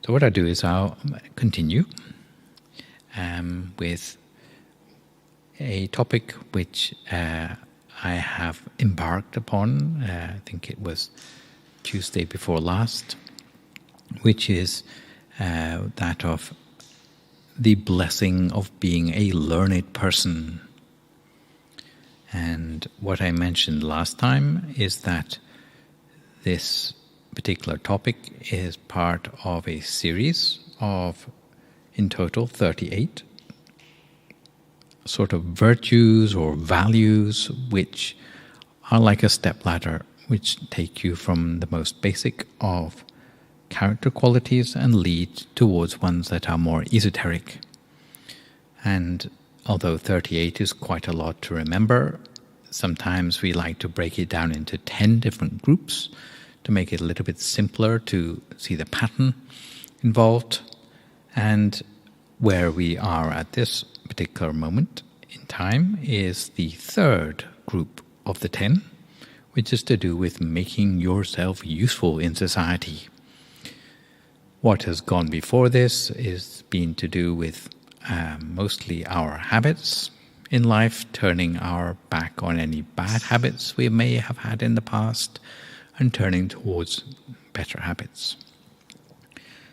So what I do is I'll continue with a topic which I have embarked upon, I think it was Tuesday before last, which is that of the blessing of being a learned person. And what I mentioned last time is that this particular topic is part of a series of, in total, 38 sort of virtues or values which are like a stepladder, which take you from the most basic of character qualities and lead towards ones that are more esoteric. And although 38 is quite a lot to remember, sometimes we like to break it down into 10 different groups to make it a little bit simpler to see the pattern involved. And where we are at this particular moment in time is the third group of the 10, which is to do with making yourself useful in society. What has gone before this is been to do with mostly our habits in life, turning our back on any bad habits we may have had in the past, and turning towards better habits.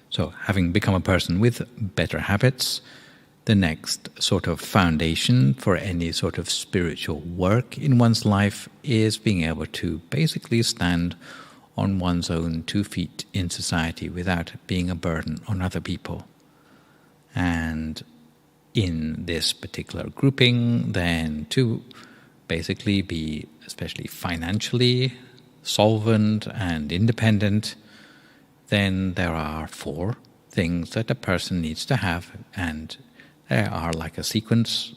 So, having become a person with better habits, the next sort of foundation for any sort of spiritual work in one's life is being able to basically stand on one's own 2 feet in society without being a burden on other people. And in this particular grouping, then to basically be, especially financially, solvent and independent, then there are 4 things that a person needs to have, and they are like a sequence.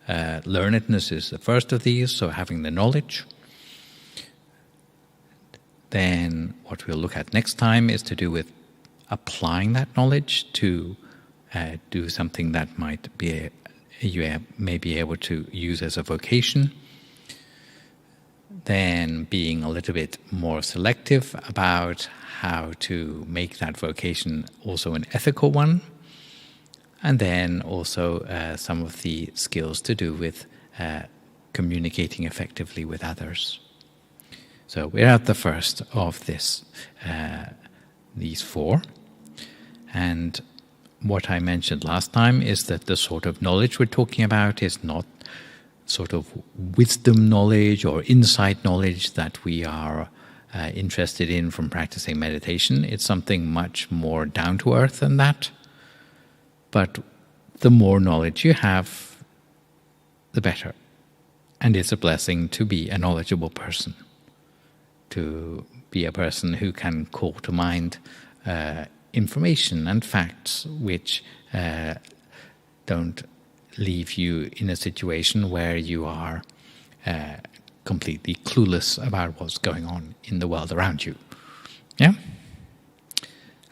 Learnedness is the first of these, so having the knowledge. Then what we'll look at next time is to do with applying that knowledge to do something that might be you may be able to use as a vocation. Then being a little bit more selective about how to make that vocation also an ethical one. And then also some of the skills to do with communicating effectively with others. So we're at the first of these 4. And what I mentioned last time is that the sort of knowledge we're talking about is not sort of wisdom knowledge or insight knowledge that we are interested in from practicing meditation. It's something much more down to earth than that. But the more knowledge you have, the better. And it's a blessing to be a knowledgeable person, to be a person who can call to mind information and facts which don't leave you in a situation where you are completely clueless about what's going on in the world around you. Yeah?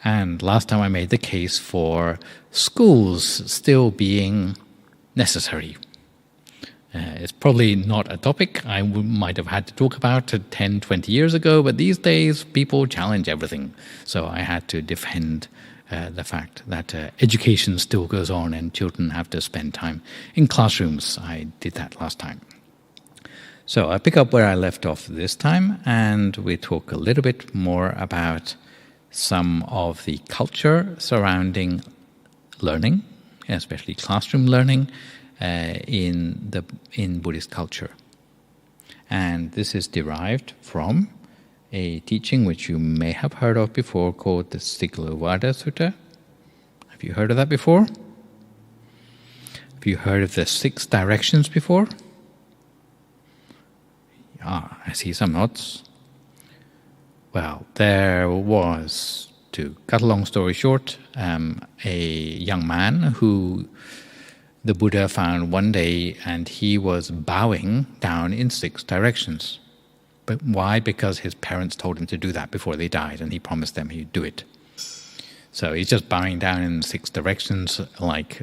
And last time I made the case for schools still being necessary. It's probably not a topic I might have had to talk about 10, 20 years ago, but these days people challenge everything. So I had to defend the fact that education still goes on and children have to spend time in classrooms. I did that last time. So I pick up where I left off this time, and we talk a little bit more about some of the culture surrounding learning, especially classroom learning, in Buddhist culture. And this is derived from a teaching which you may have heard of before called the Sigalovada Sutta. Have you heard of that before? Have you heard of the 6 directions before? Ah, I see some nods. Well, there was, to cut a long story short, a young man who the Buddha found one day, and he was bowing down in 6 directions. But why? Because his parents told him to do that before they died, and he promised them he'd do it. So he's just bowing down in 6 directions, like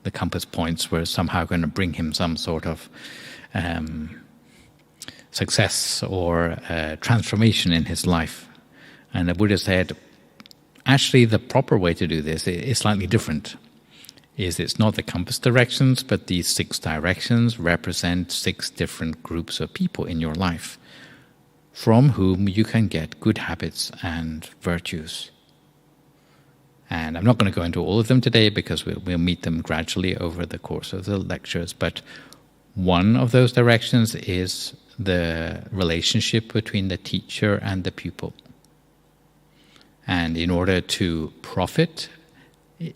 the compass points were somehow going to bring him some sort of success or transformation in his life. And the Buddha said, actually the proper way to do this is slightly different. It's not the compass directions, but these 6 directions represent 6 different groups of people in your life from whom you can get good habits and virtues. And I'm not going to go into all of them today because we'll meet them gradually over the course of the lectures, but one of those directions is the relationship between the teacher and the pupil. And in order to profit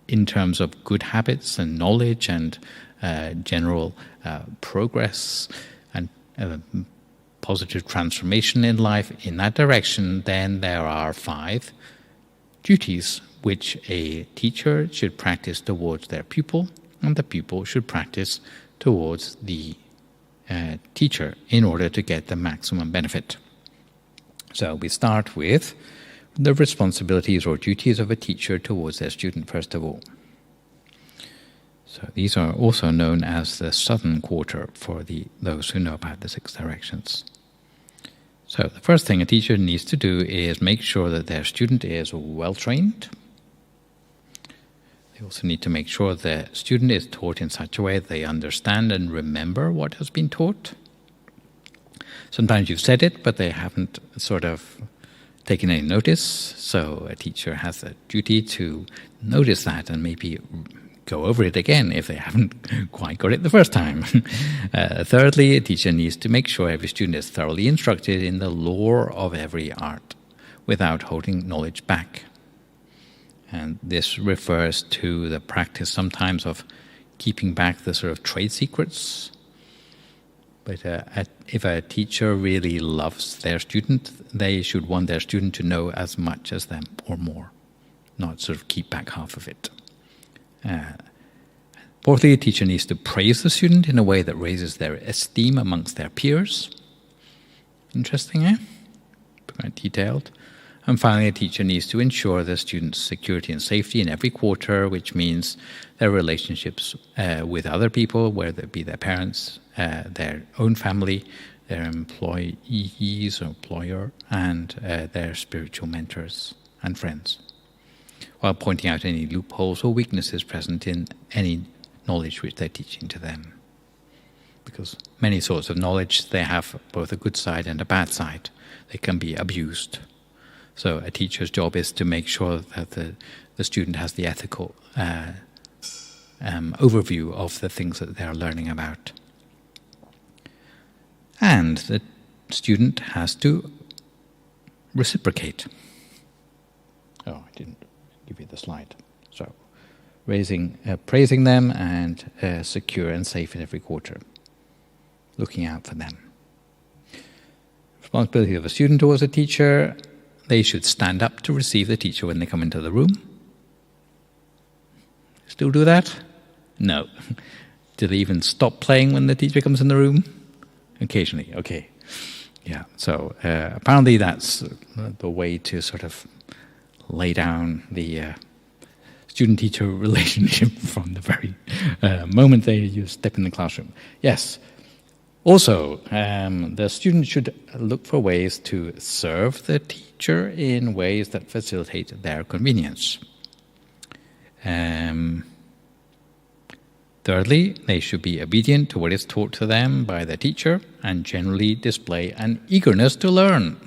in terms of good habits and knowledge and general progress and positive transformation in life in that direction, then there are 5 duties which a teacher should practice towards their pupil, and the pupil should practice towards the teacher in order to get the maximum benefit. So we start with the responsibilities or duties of a teacher towards their student, first of all. So these are also known as the southern quarter for those who know about the 6 directions. So the first thing a teacher needs to do is make sure that their student is well trained. They also need to make sure the student is taught in such a way that they understand and remember what has been taught. Sometimes you've said it, but they haven't sort of taken any notice, so a teacher has a duty to notice that and maybe go over it again if they haven't quite got it the first time. Thirdly, a teacher needs to make sure every student is thoroughly instructed in the lore of every art without holding knowledge back. And this refers to the practice sometimes of keeping back the sort of trade secrets. But if a teacher really loves their student, they should want their student to know as much as them or more, not sort of keep back half of it. Fourthly, a teacher needs to praise the student in a way that raises their esteem amongst their peers. Interesting, eh? Quite detailed. And finally, a teacher needs to ensure the student's security and safety in every quarter, which means their relationships with other people, whether it be their parents, their own family, their employees or employer, and their spiritual mentors and friends, while pointing out any loopholes or weaknesses present in any knowledge which they're teaching to them. Because many sorts of knowledge, they have both a good side and a bad side. They can be abused. So a teacher's job is to make sure that the student has the ethical overview of the things that they're learning about. And the student has to reciprocate. Oh, I didn't give you the slide. So, praising them and secure and safe in every quarter. Looking out for them. Responsibility of a student towards a teacher. They should stand up to receive the teacher when they come into the room. Still do that? No. Do they even stop playing when the teacher comes in the room? Occasionally, okay. Yeah, so apparently that's the way to sort of lay down the student-teacher relationship from the very moment you step in the classroom. Yes. Also, the student should look for ways to serve the teacher in ways that facilitate their convenience. Thirdly, they should be obedient to what is taught to them by the teacher and generally display an eagerness to learn.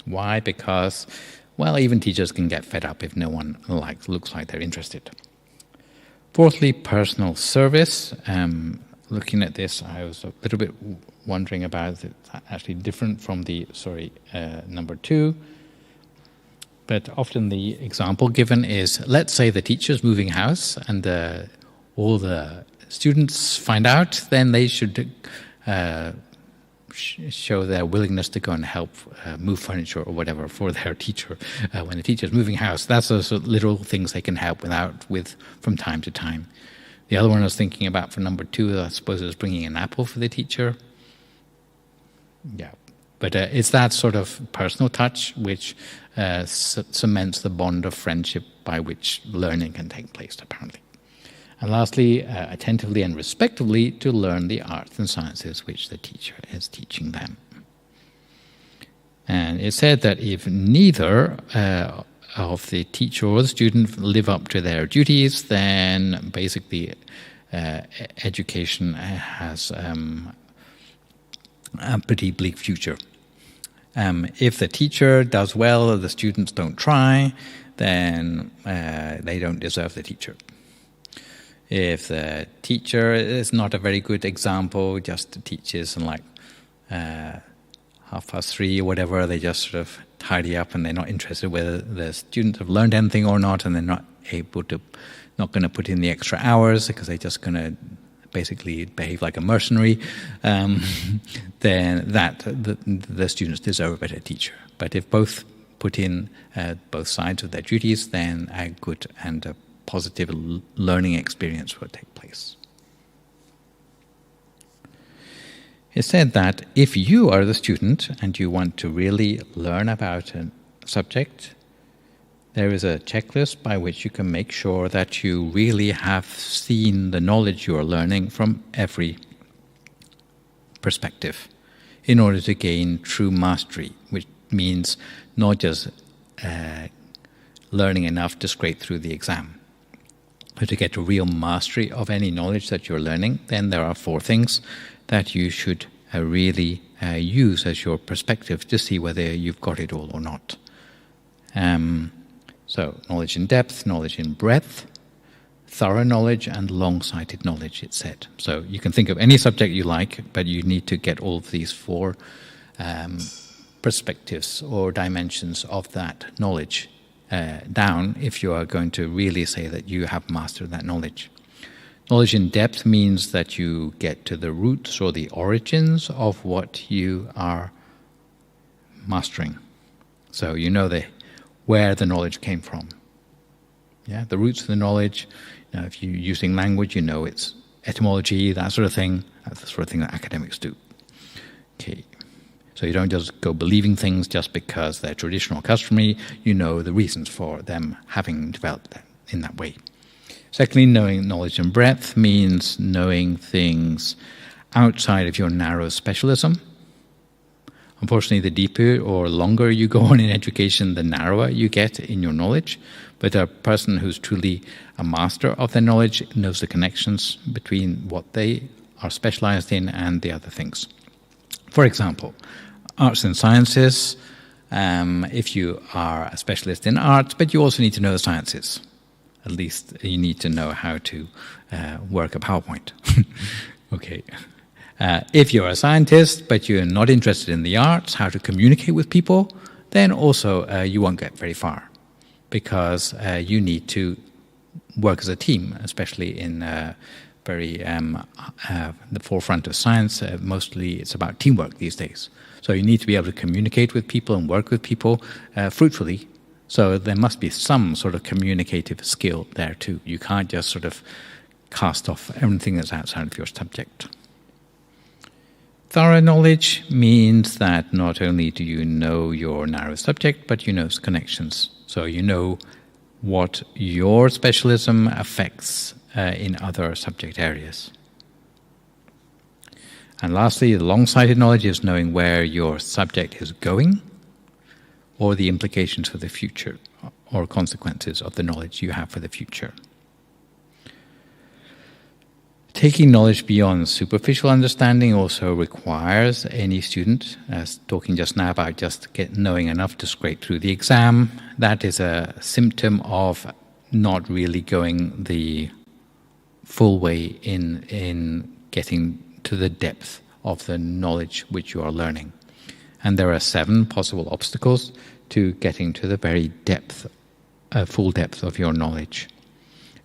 Why? Because, well, even teachers can get fed up if no one looks like they're interested. Fourthly, personal service. Looking at this, I was a little bit wondering about it. Actually different from the, number 2. But often the example given is, let's say the teacher's moving house and all the students find out, then they should show their willingness to go and help move furniture or whatever for their teacher when the teacher's moving house. That's the sort of little things they can help with from time to time. The other one I was thinking about for number 2, I suppose, is bringing an apple for the teacher. Yeah. But it's that sort of personal touch which cements the bond of friendship by which learning can take place, apparently. And lastly, attentively and respectively to learn the arts and sciences which the teacher is teaching them. And it said that if neither of the teacher or the student live up to their duties, then basically education has a pretty bleak future. If the teacher does well, the students don't try, then they don't deserve the teacher. If the teacher is not a very good example, just teaches in like 3:30 or whatever, they just sort of tidy up and they're not interested whether the students have learned anything or not, and they're not going to put in the extra hours because they're just going to basically behave like a mercenary, then the students deserve a better teacher. But if both put in both sides of their duties, then a good and a positive learning experience will take place. It said that if you are the student and you want to really learn about a subject, there is a checklist by which you can make sure that you really have seen the knowledge you are learning from every perspective in order to gain true mastery, which means not just learning enough to scrape through the exam. But to get a real mastery of any knowledge that you're learning, then there are 4 things that you should really use as your perspective to see whether you've got it all or not. So, knowledge in depth, knowledge in breadth, thorough knowledge, and long-sighted knowledge, it said. So you can think of any subject you like, but you need to get all of these 4 perspectives or dimensions of that knowledge down if you are going to really say that you have mastered that knowledge. Knowledge in depth means that you get to the roots or the origins of what you are mastering. So you know where the knowledge came from. Yeah, the roots of the knowledge. You know, if you're using language, you know its etymology, that sort of thing. That's the sort of thing that academics do. Okay. So you don't just go believing things just because they're traditional or customary. You know the reasons for them having developed that in that way. Secondly, knowing knowledge in breadth means knowing things outside of your narrow specialism. Unfortunately, the deeper or longer you go on in education, the narrower you get in your knowledge. But a person who's truly a master of their knowledge knows the connections between what they are specialized in and the other things. For example, arts and sciences, if you are a specialist in arts, but you also need to know the sciences. At least you need to know how to work a PowerPoint. Okay. If you're a scientist, but you're not interested in the arts, how to communicate with people, then also you won't get very far, because you need to work as a team, especially in the forefront of science. Mostly it's about teamwork these days. So you need to be able to communicate with people and work with people fruitfully. So there must be some sort of communicative skill there too. You can't just sort of cast off everything that's outside of your subject. Thorough knowledge means that not only do you know your narrow subject, but you know its connections. So you know what your specialism affects in other subject areas. And lastly, the long-sighted knowledge is knowing where your subject is going, or the implications for the future, or consequences of the knowledge you have for the future. Taking knowledge beyond superficial understanding also requires any student, as talking just now about just knowing enough to scrape through the exam, that is a symptom of not really going the full way in getting to the depth of the knowledge which you are learning. And there are 7 possible obstacles to getting to the very depth, full depth of your knowledge,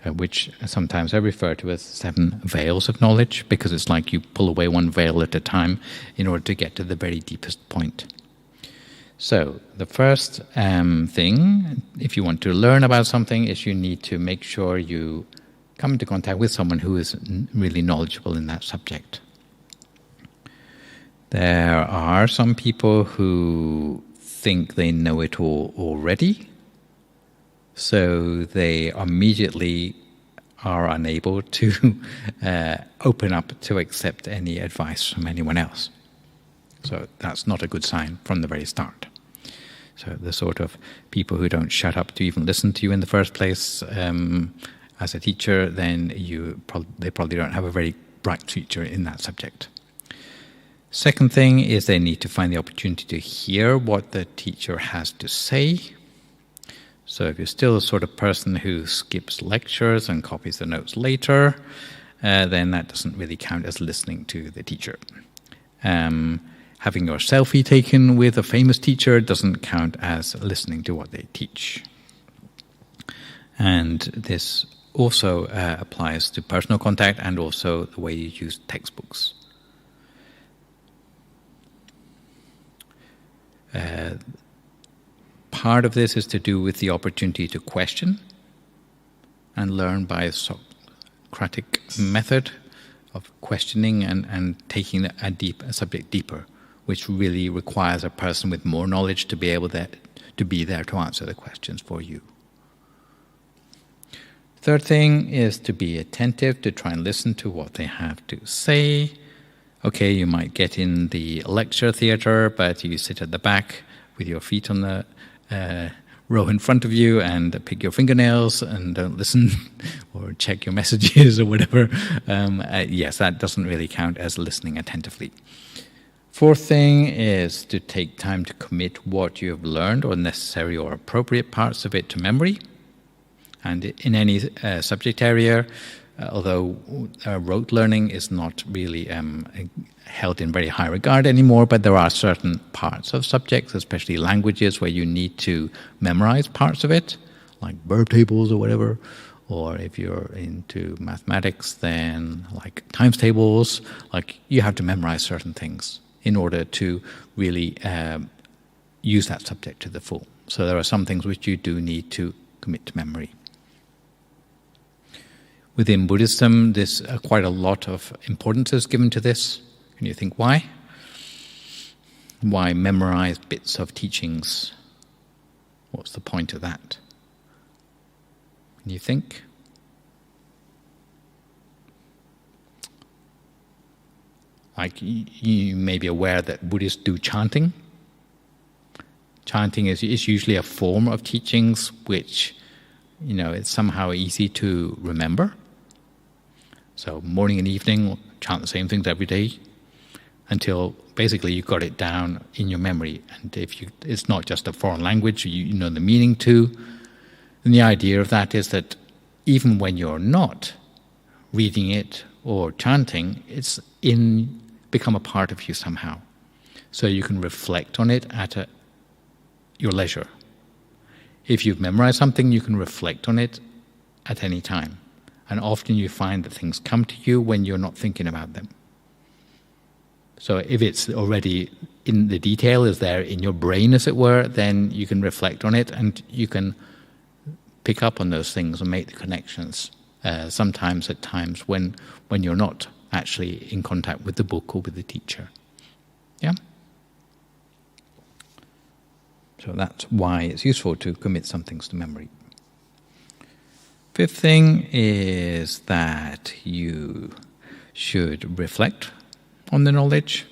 which sometimes I refer to as 7 veils of knowledge, because it's like you pull away one veil at a time in order to get to the very deepest point. So the first thing, if you want to learn about something, is you need to make sure you come into contact with someone who is really knowledgeable in that subject. There are some people who think they know it all already, so they immediately are unable to open up to accept any advice from anyone else. So that's not a good sign from the very start. So the sort of people who don't shut up to even listen to you in the first place as a teacher, then they probably don't have a very bright future in that subject. Second thing is they need to find the opportunity to hear what the teacher has to say. So if you're still the sort of person who skips lectures and copies the notes later, then that doesn't really count as listening to the teacher. Having your selfie taken with a famous teacher doesn't count as listening to what they teach. And this also applies to personal contact and also the way you use textbooks. Part of this is to do with the opportunity to question and learn by a Socratic method of questioning and taking a subject deeper, which really requires a person with more knowledge to be able to be there to answer the questions for you. Third thing is to be attentive, to try and listen to what they have to say. Okay, you might get in the lecture theatre, but you sit at the back with your feet on the row in front of you and pick your fingernails and don't listen or check your messages or whatever. Yes, that doesn't really count as listening attentively. Fourth thing is to take time to commit what you have learned or necessary or appropriate parts of it to memory. And in any subject area, although rote learning is not really held in very high regard anymore, but there are certain parts of subjects, especially languages, where you need to memorize parts of it, like verb tables or whatever. Or if you're into mathematics, then like times tables, like you have to memorize certain things in order to really use that subject to the full. So there are some things which you do need to commit to memory. Within Buddhism, there's quite a lot of importance is given to this. Can you think why? Why memorize bits of teachings? What's the point of that? Can you think? Like you may be aware that Buddhists do chanting. Chanting is usually a form of teachings which, it's somehow easy to remember. So morning and evening, chant the same things every day until basically you got it down in your memory. And it's not just a foreign language, you know the meaning too. And the idea of that is that even when you're not reading it or chanting, it's become a part of you somehow. So you can reflect on it at your leisure. If you've memorized something, you can reflect on it at any time. And often you find that things come to you when you're not thinking about them. So if it's already in the detail, is there in your brain, as it were, then you can reflect on it and you can pick up on those things and make the connections. Sometimes at times when you're not actually in contact with the book or with the teacher. Yeah? So that's why it's useful to commit some things to memory. Fifth thing is that you should reflect on the knowledge.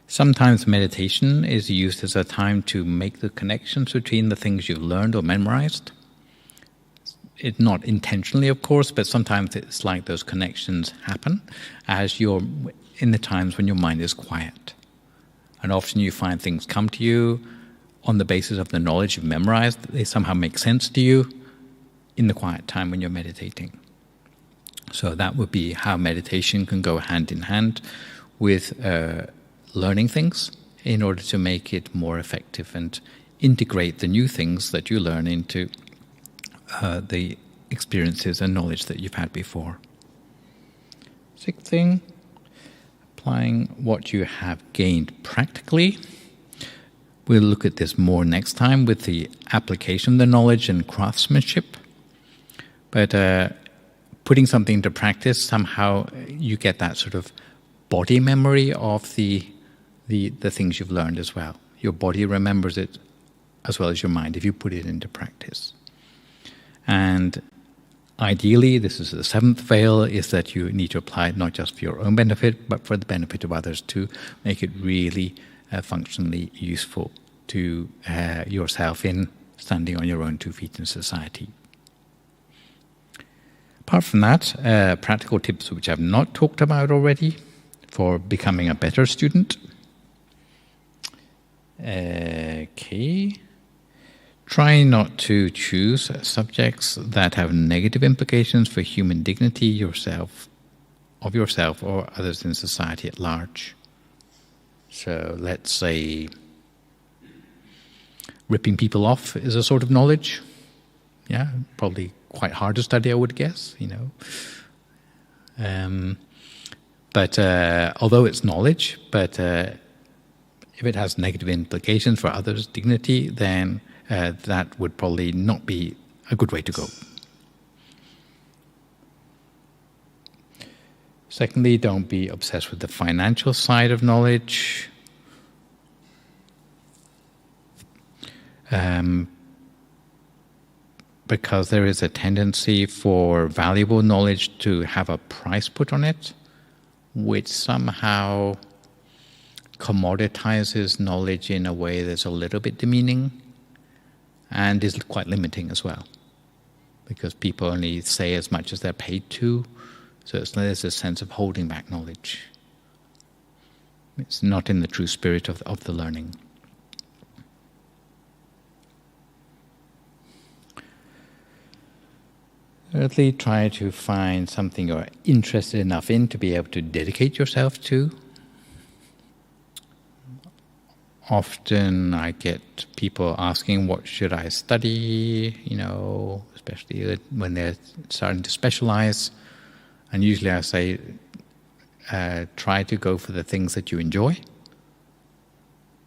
Sometimes meditation is used as a time to make the connections between the things you've learned or memorized. It's not intentionally, of course, but sometimes it's like those connections happen as you're in the times when your mind is quiet. And often you find things come to you on the basis of the knowledge you've memorized. They somehow make sense to you in the quiet time when you're meditating. So that would be how meditation can go hand in hand with learning things in order to make it more effective and integrate the new things that you learn into the experiences and knowledge that you've had before. Sixth thing, applying what you have gained practically. We'll look at this more next time with the application of the knowledge and craftsmanship. But putting something into practice, somehow you get that sort of body memory of the things you've learned as well. Your body remembers it as well as your mind if you put it into practice. And ideally, this is the seventh veil, is that you need to apply it not just for your own benefit, but for the benefit of others to make it really functionally useful to yourself in standing on your own 2 feet in society. Apart from that, practical tips which I've not talked about already for becoming a better student. Okay. Try not to choose subjects that have negative implications for human dignity, of yourself or others in society at large. So let's say ripping people off is a sort of knowledge. Yeah, probably quite hard to study, I would guess, But although it's knowledge, but if it has negative implications for others' dignity, then that would probably not be a good way to go. Secondly, don't be obsessed with the financial side of knowledge. Because there is a tendency for valuable knowledge to have a price put on it, which somehow commoditizes knowledge in a way that's a little bit demeaning and is quite limiting as well, because people only say as much as they're paid to, so there's a sense of holding back knowledge. It's not in the true spirit of the learning. Thirdly, try to find something you're interested enough in to be able to dedicate yourself to. Often I get people asking, what should I study, especially when they're starting to specialize. And usually I say, try to go for the things that you enjoy.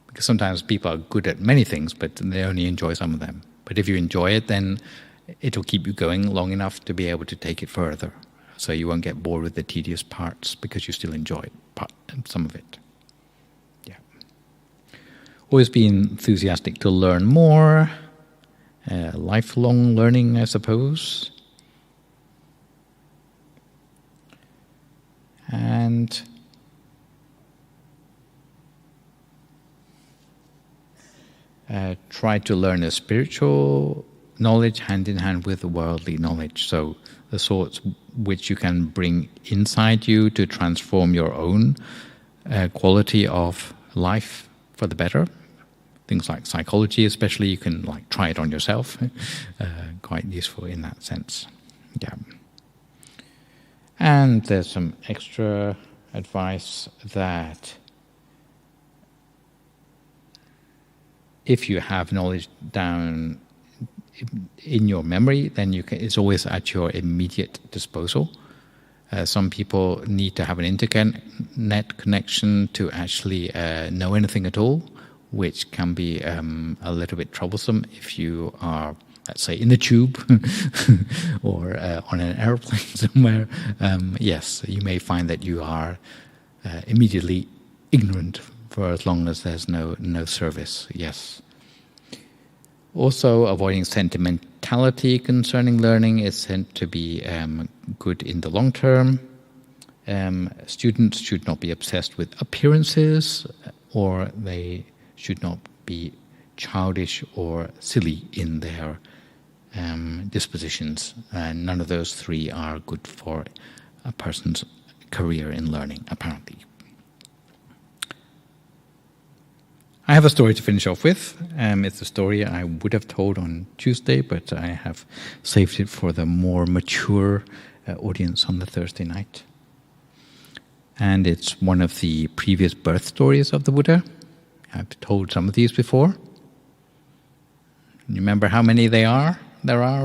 Because sometimes people are good at many things, but they only enjoy some of them. But if you enjoy it, then it'll keep you going long enough to be able to take it further. So you won't get bored with the tedious parts because you still enjoy some of it. Yeah. Always be enthusiastic to learn more. Lifelong learning, I suppose. And try to learn a spiritual knowledge hand in hand with worldly knowledge. So the sorts which you can bring inside you to transform your own quality of life for the better. Things like psychology especially, you can try it on yourself. Quite useful in that sense. Yeah. And there's some extra advice that if you have knowledge down in your memory, then it's always at your immediate disposal. Some people need to have an internet connection to actually know anything at all, which can be a little bit troublesome if you are, let's say, in the tube or on an airplane somewhere. Yes, you may find that you are immediately ignorant for as long as there's no service. Yes. Also, avoiding sentimentality concerning learning is said to be good in the long term. Students should not be obsessed with appearances, or they should not be childish or silly in their dispositions. None of those three are good for a person's career in learning, apparently. I have a story to finish off with. It's a story I would have told on Tuesday, but I have saved it for the more mature audience on the Thursday night. And it's one of the previous birth stories of the Buddha. I've told some of these before. You remember how many there are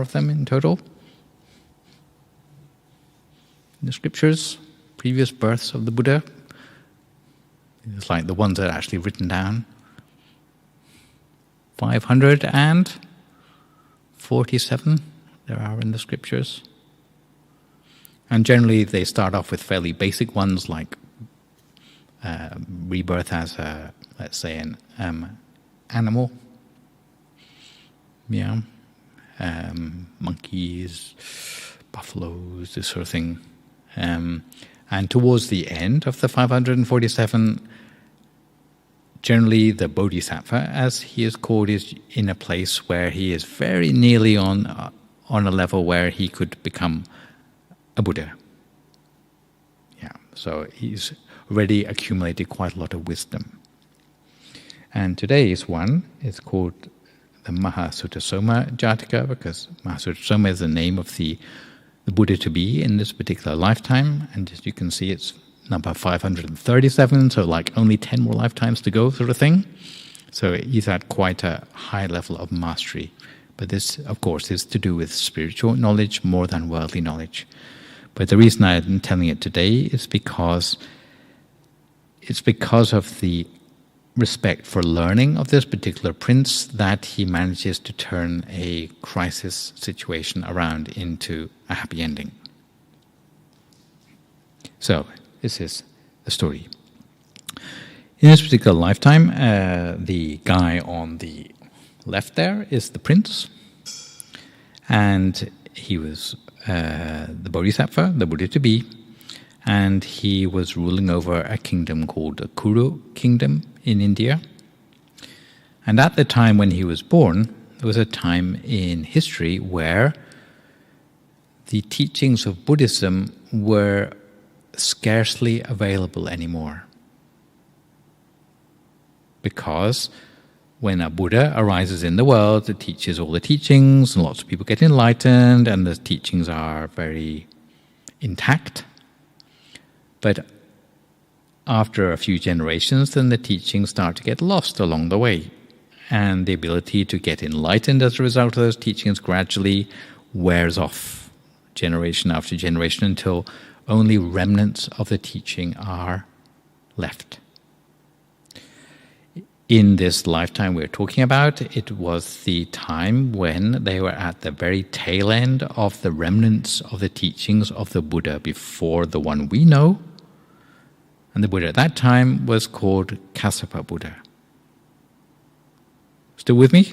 of them in total? In the scriptures, previous births of the Buddha. It's like the ones that are actually written down. 547 there are in the scriptures. And generally they start off with fairly basic ones like rebirth as let's say an animal. Yeah. Monkeys, buffaloes, this sort of thing. And towards the end of the 547, generally, the Bodhisattva, as he is called, is in a place where he is very nearly on a level where he could become a Buddha. Yeah, so he's already accumulated quite a lot of wisdom. And today's one is called the Mahāsutasoma-jātaka, because Mahāsutasoma is the name of the Buddha to be in this particular lifetime. And as you can see, it's number 537, so like only 10 more lifetimes to go, sort of thing. So he's at quite a high level of mastery. But this, of course, is to do with spiritual knowledge more than worldly knowledge. But the reason I'm telling it today is because of the respect for learning of this particular prince that he manages to turn a crisis situation around into a happy ending. So, this is the story. In this particular lifetime, the guy on the left there is the prince, and he was the Bodhisattva, the Buddha to be, and he was ruling over a kingdom called the Kuru kingdom in India. And at the time when he was born, there was a time in history where the teachings of Buddhism were scarcely available anymore. Because when a Buddha arises in the world, it teaches all the teachings, and lots of people get enlightened, and the teachings are very intact. But after a few generations, then the teachings start to get lost along the way. And the ability to get enlightened as a result of those teachings gradually wears off, generation after generation, until only remnants of the teaching are left. In this lifetime we're talking about, it was the time when they were at the very tail end of the remnants of the teachings of the Buddha before the one we know. And the Buddha at that time was called Kassapa Buddha. Still with me?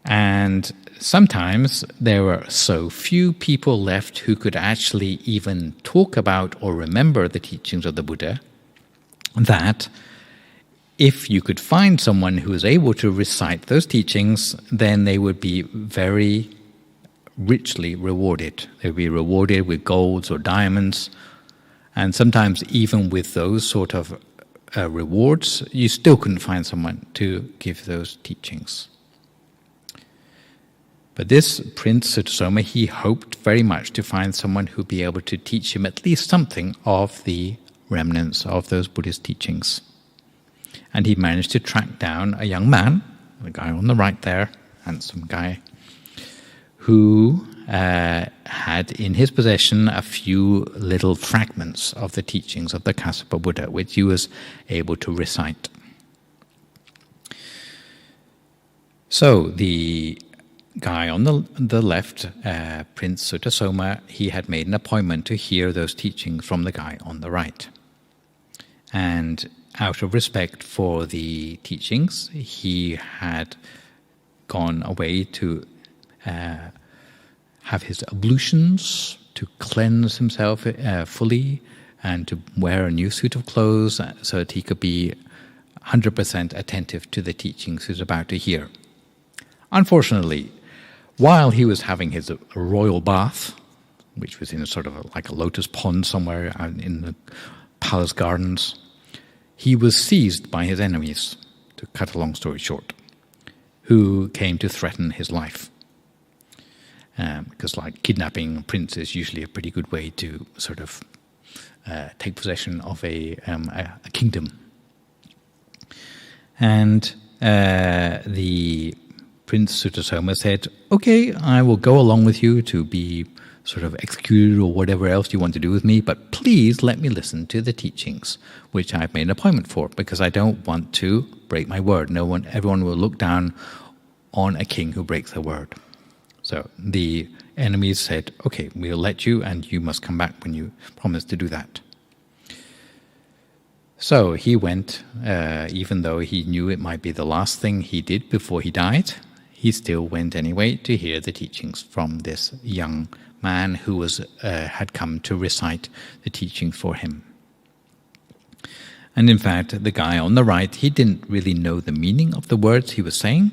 And sometimes there were so few people left who could actually even talk about or remember the teachings of the Buddha that if you could find someone who was able to recite those teachings, then they would be very richly rewarded. They would be rewarded with golds or diamonds. And sometimes even with those sort of rewards, you still couldn't find someone to give those teachings. But this Prince Sutasoma, he hoped very much to find someone who would be able to teach him at least something of the remnants of those Buddhist teachings. And he managed to track down a young man, the guy on the right there, handsome guy, who had in his possession a few little fragments of the teachings of the Kassapa Buddha, which he was able to recite. So the guy on the left, Prince Sutasoma, he had made an appointment to hear those teachings from the guy on the right. And out of respect for the teachings, he had gone away to have his ablutions, to cleanse himself fully, and to wear a new suit of clothes so that he could be 100% attentive to the teachings he was about to hear. Unfortunately, while he was having his royal bath, which was in a sort of like a lotus pond somewhere out in the palace gardens, he was seized by his enemies, to cut a long story short, who came to threaten his life. Because like kidnapping a prince is usually a pretty good way to sort of take possession of a kingdom. And the Prince Sutasoma said, "Okay, I will go along with you to be sort of executed or whatever else you want to do with me, but please let me listen to the teachings, which I've made an appointment for, because I don't want to break my word. Everyone will look down on a king who breaks their word." So the enemies said, "Okay, we'll let you, and you must come back when you promise to do that." So he went, even though he knew it might be the last thing he did before he died, he still went anyway to hear the teachings from this young man who had come to recite the teachings for him. And in fact, the guy on the right, he didn't really know the meaning of the words he was saying.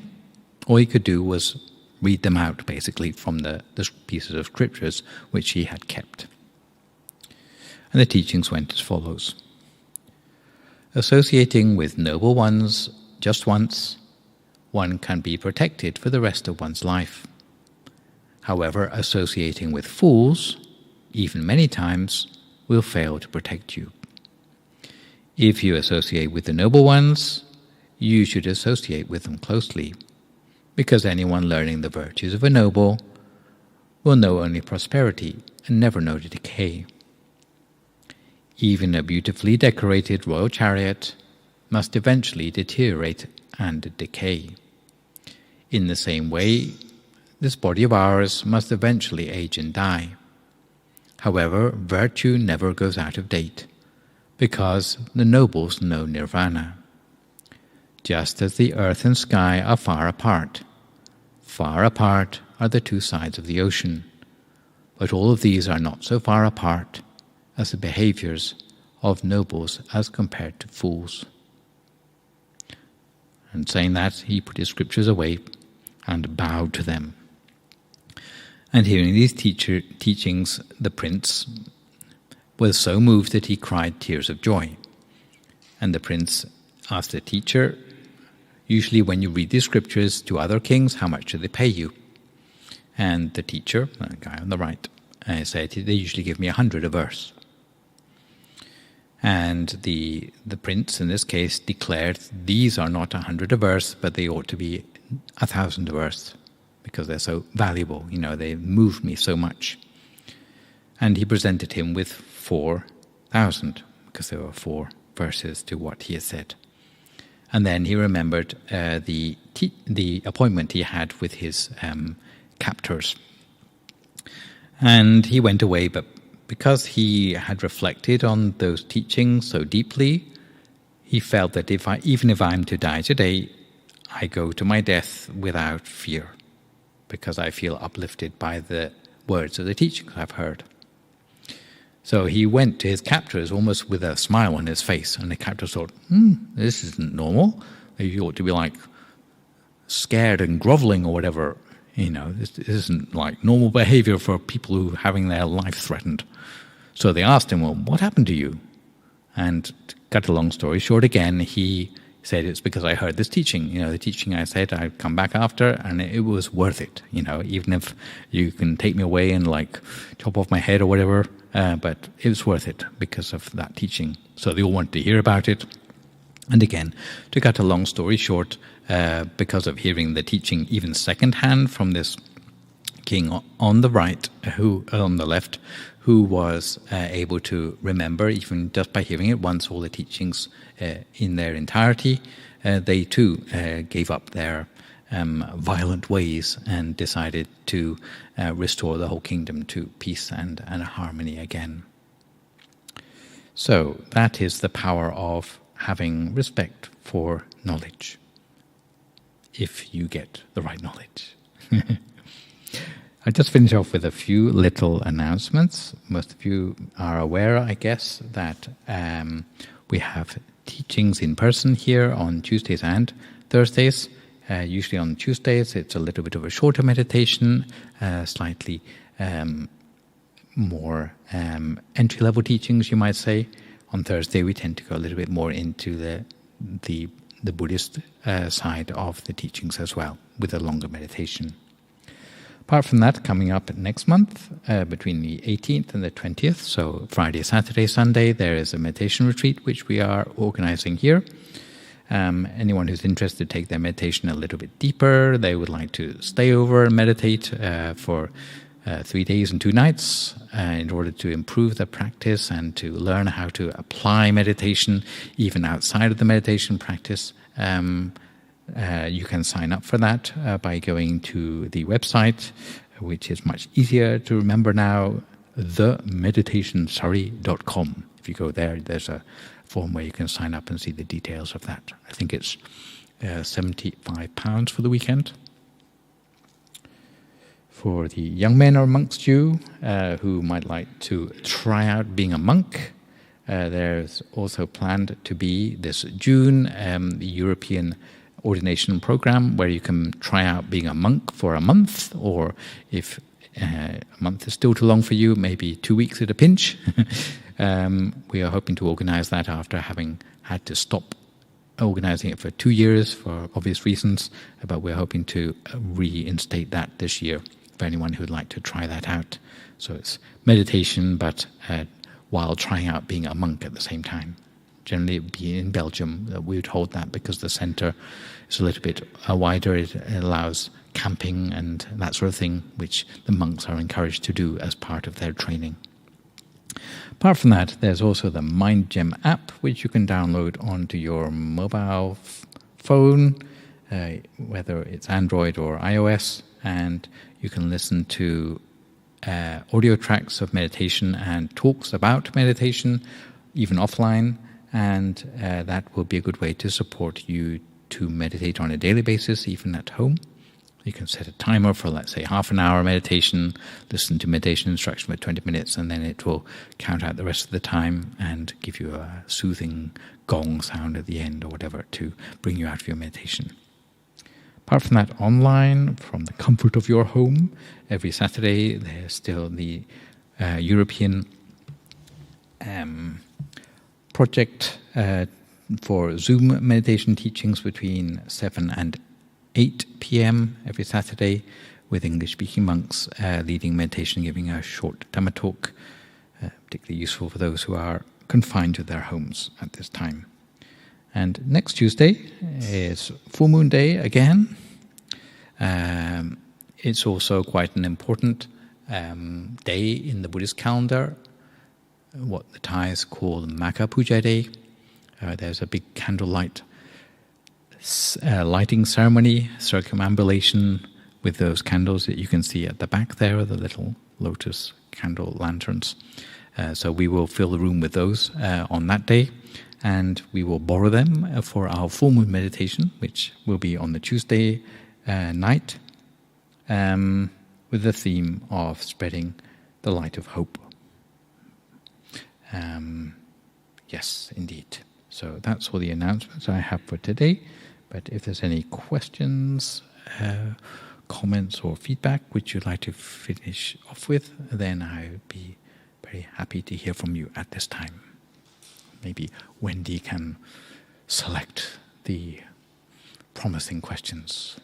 All he could do was read them out, basically, from the pieces of scriptures which he had kept. And the teachings went as follows. Associating with noble ones just once, one can be protected for the rest of one's life. However, associating with fools, even many times, will fail to protect you. If you associate with the noble ones, you should associate with them closely, because anyone learning the virtues of a noble will know only prosperity and never know the decay. Even a beautifully decorated royal chariot must eventually deteriorate and decay. In the same way, this body of ours must eventually age and die. However, virtue never goes out of date, because the nobles know nirvana. Just as the earth and sky are far apart are the two sides of the ocean. But all of these are not so far apart as the behaviors of nobles as compared to fools. And saying that, he put his scriptures away and bowed to them. And hearing these teachings, the prince was so moved that he cried tears of joy. And the prince asked the teacher, usually when you read these scriptures to other kings, how much do they pay you? And the teacher, the guy on the right, said, they usually give me 100 a verse. And the prince, in this case, declared, these are not 100 a verse, but they ought to be 1,000 a verse, because they're so valuable, they moved me so much. And he presented him with 4,000, because there were 4 verses to what he had said. And then he remembered the appointment he had with his captors. And he went away, but because he had reflected on those teachings so deeply, he felt that even if I'm to die today, I go to my death without fear, because I feel uplifted by the words of the teachings I've heard. So he went to his captors almost with a smile on his face, and the captors thought, this isn't normal. You ought to be like scared and groveling or whatever. This isn't like normal behavior for people who are having their life threatened. So they asked him, well, what happened to you? And to cut a long story short again, he said, it's because I heard this teaching. The teaching I said I'd come back after, and it was worth it. Even if you can take me away and chop off my head or whatever, but it was worth it because of that teaching. So they all wanted to hear about it. And again, to cut a long story short, because of hearing the teaching even secondhand from this king on the right, on the left, who was able to remember, even just by hearing it once, all the teachings in their entirety, they too gave up their violent ways and decided to restore the whole kingdom to peace and harmony again. So that is the power of having respect for knowledge, if you get the right knowledge. I'll just finish off with a few little announcements. Most of you are aware, I guess, that we have teachings in person here on Tuesdays and Thursdays. Usually on Tuesdays it's a little bit of a shorter meditation, slightly more entry-level teachings, you might say. On Thursday we tend to go a little bit more into the Buddhist side of the teachings as well, with a longer meditation. Apart from that, coming up next month, between the 18th and the 20th, so Friday, Saturday, Sunday, there is a meditation retreat which we are organizing here. Anyone who's interested to take their meditation a little bit deeper, they would like to stay over and meditate for 3 days and 2 nights in order to improve their practice and to learn how to apply meditation even outside of the meditation practice. You can sign up for that by going to the website, which is much easier to remember now, themeditationsurrey.com. If you go there, there's a form where you can sign up and see the details of that. I think it's £75 for the weekend. For the young men or amongst you who might like to try out being a monk, There's also planned to be this June the European ordination program, where you can try out being a monk for a month, or if a month is still too long for you, maybe 2 weeks at a pinch. We are hoping to organize that after having had to stop organizing it for 2 years for obvious reasons, but we're hoping to reinstate that this year for anyone who'd like to try that out. So it's meditation, but while trying out being a monk at the same time. Generally, it would be in Belgium that we would hold that, because the centre is a little bit wider. It allows camping and that sort of thing, which the monks are encouraged to do as part of their training. Apart from that, there's also the MindGem app, which you can download onto your mobile phone, whether it's Android or iOS, and you can listen to audio tracks of meditation and talks about meditation, even offline, and that will be a good way to support you to meditate on a daily basis, even at home. You can set a timer for, let's say, half an hour meditation, listen to meditation instruction for 20 minutes, and then it will count out the rest of the time and give you a soothing gong sound at the end or whatever to bring you out of your meditation. Apart from that, online, from the comfort of your home, every Saturday there's still the European project for Zoom meditation teachings between 7 and 8 p.m. every Saturday, with English-speaking monks leading meditation, giving a short Dhamma talk, particularly useful for those who are confined to their homes at this time. And next Tuesday is Full Moon Day again. It's also quite an important day in the Buddhist calendar, what the Thais call Maka Puja Day. There's a big candlelight lighting ceremony, circumambulation with those candles that you can see at the back there, the little lotus candle lanterns. So we will fill the room with those on that day, and we will borrow them for our full moon meditation, which will be on the Tuesday night, with the theme of spreading the light of hope. Yes, indeed. So that's all the announcements I have for today. But if there's any questions, comments or feedback which you'd like to finish off with, then I would be very happy to hear from you at this time. Maybe Wendy can select the promising questions.